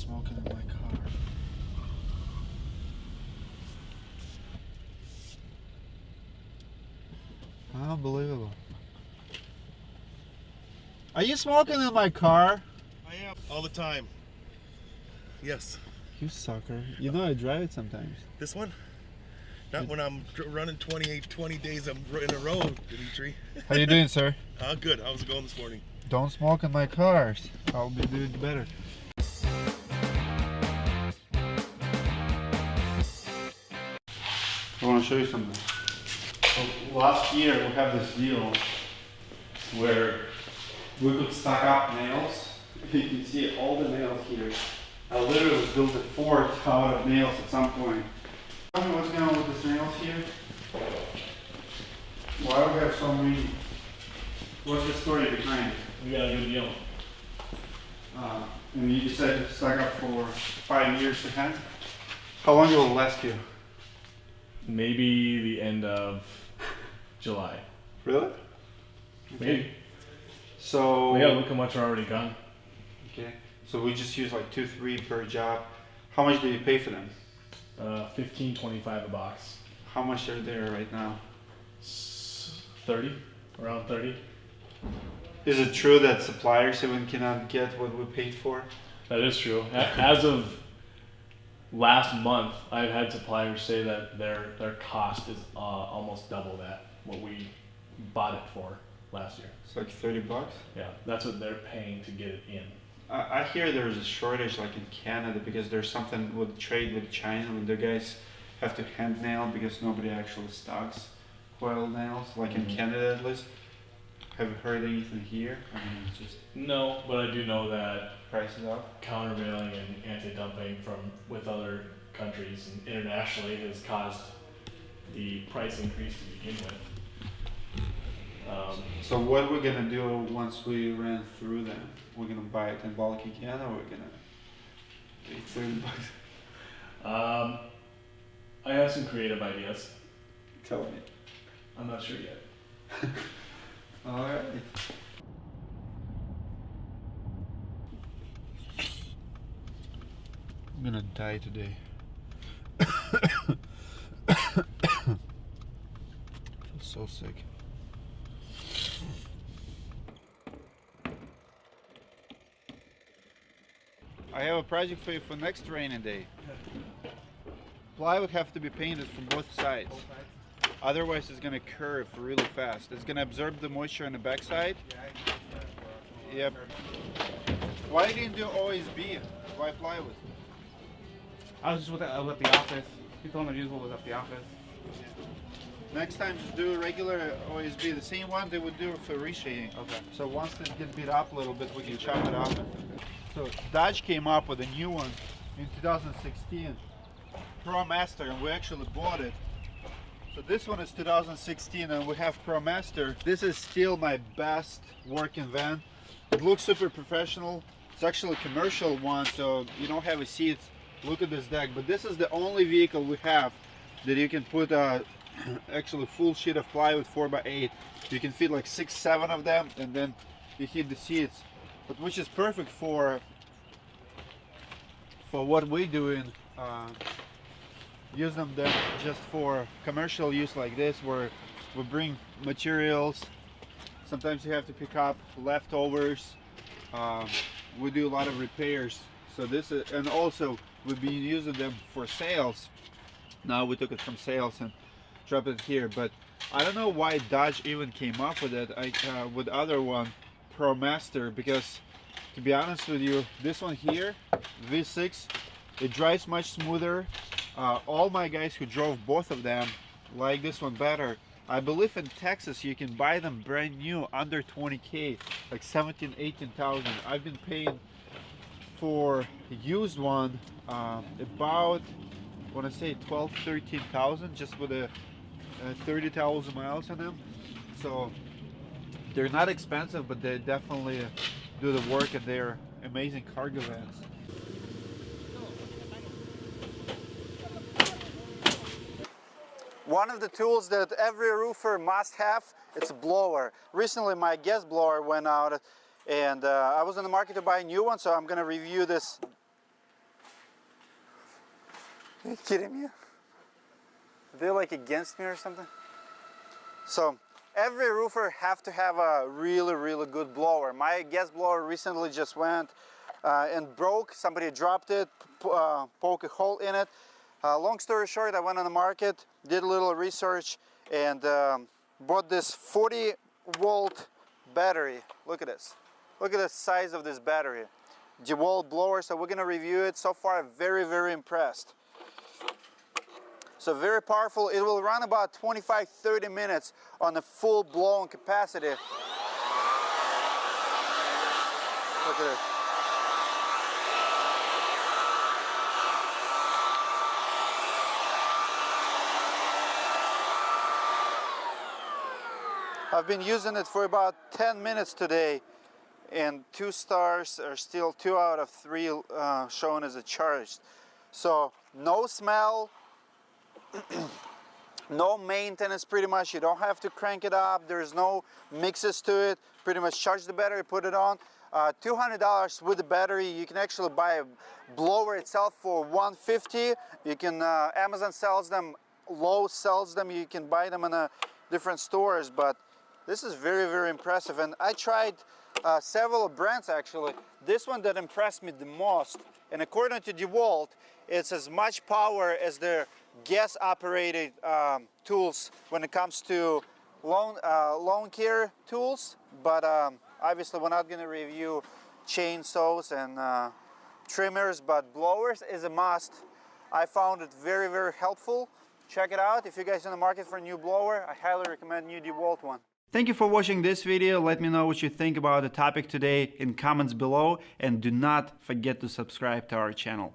smoking in my car. Unbelievable. Are you smoking in my car? I am all the time. Yes. You sucker. You know I drive it sometimes. This one? Not when I'm running 20 days in a row, Dmitry. How you doing, sir? Good. How's it going this morning? Don't smoke in my cars. I'll be doing better. I want to show you something. So last year we have this deal where we could stack up nails. You can see all the nails here. I literally built a fort out of nails at some point. Tell me what's going on with these nails here? Why do we have so many? What's the story behind it? We got a good deal. And you decided to stack up for 5 years ahead? How long will it last you? Maybe the end of July. Really? Maybe. So We gotta look how much are already gone. okay. So we just use like 2-3 per job. How much do you pay for them? $15.25 a box. How much are there right now? 30, around 30. Is it true that suppliers even cannot get what we paid for? That is true. As of last month, I've had suppliers say that their cost is almost double that what we bought it for last year. It's like $30. Yeah, that's what they're paying to get it in. I hear there's a shortage like in Canada because there's something with trade with China when the guys have to hand nail because nobody actually stocks coil nails, like in Canada at least. Have you heard anything here? I mean, it's just No, but I do know that prices up. countervailing and anti-dumping with other countries and internationally has caused the price increase to begin with. So what we're gonna do once we ran through them? We're gonna buy it in bulk again, or we're gonna pay $30? I have some creative ideas. Tell me. I'm not sure yet. All right. I'm gonna die today. I feel so sick. I have a project for you for next rainy day. Plywood have to be painted from both sides. Otherwise it's gonna curve really fast. It's gonna absorb the moisture on the backside. Yep. Why didn't you do OSB? Why plywood? I was just with the office. He told me to use what was at the office. Next time just do regular OSB, the same one they would do for reshading. Okay. So once it gets beat up a little bit, we can chop it off. So Dodge came up with a new one in 2016, ProMaster, and we actually bought it. So this one is 2016 and we have ProMaster. This is still my best working van. It looks super professional. It's actually a commercial one, so you don't have a seat. Look at this deck, but this is the only vehicle we have that you can put actually full sheet of plywood 4x8. You can fit like 6-7 of them and then you hit the seats, but which is perfect for what we're doing. Use them then just for commercial use like this, where we bring materials. Sometimes you have to pick up leftovers. We do a lot of repairs. So this is, and also we've been using them for sales. Now we took it from sales and dropped it here. But I don't know why Dodge even came up with it. With other one, ProMaster, because to be honest with you, this one here, V6, it drives much smoother. All my guys who drove both of them like this one better. I believe in Texas you can buy them brand new under 20K, like 17, 18,000. I've been paying for a used one about, I want to say 12, 13,000 just with a 30,000 miles on them. So they're not expensive, but they definitely do the work, and they're amazing cargo vans. One of the tools that every roofer must have, it's a blower. Recently my gas blower went out and I was in the market to buy a new one, so I'm going to review this Are you kidding me? Are they like against me or something? So every roofer have to have a really good blower. My gas blower recently just went and broke. Somebody dropped it, poke a hole in it. Long story short, I went on the market, did a little research, and bought this 40-volt battery. Look at this. Look at the size of this battery. DeWalt blower, so we're gonna review it. So far, very impressed. So very powerful. It will run about 25-30 minutes on a full blown capacity. Look at it. I've been using it for about 10 minutes today, and 2 stars are still 2 out of 3 shown as a charged. So no smell, no maintenance pretty much. You don't have to crank it up. There's no mixes to it. Pretty much charge the battery, put it on. $200 with the battery. You can actually buy a blower itself for $150. You can, Amazon sells them, Lowe's sells them. You can buy them in different stores, but this is very impressive. And I tried several brands actually. This one that impressed me the most, and according to DeWalt, it's as much power as their gas operated tools when it comes to lawn care tools. But obviously we're not going to review chainsaws and trimmers, but blowers is a must. I found it very helpful. Check it out. If you guys are in the market for a new blower, I highly recommend new DeWalt one. Thank you for watching this video. Let me know what you think about the topic today in comments below, and do not forget to subscribe to our channel.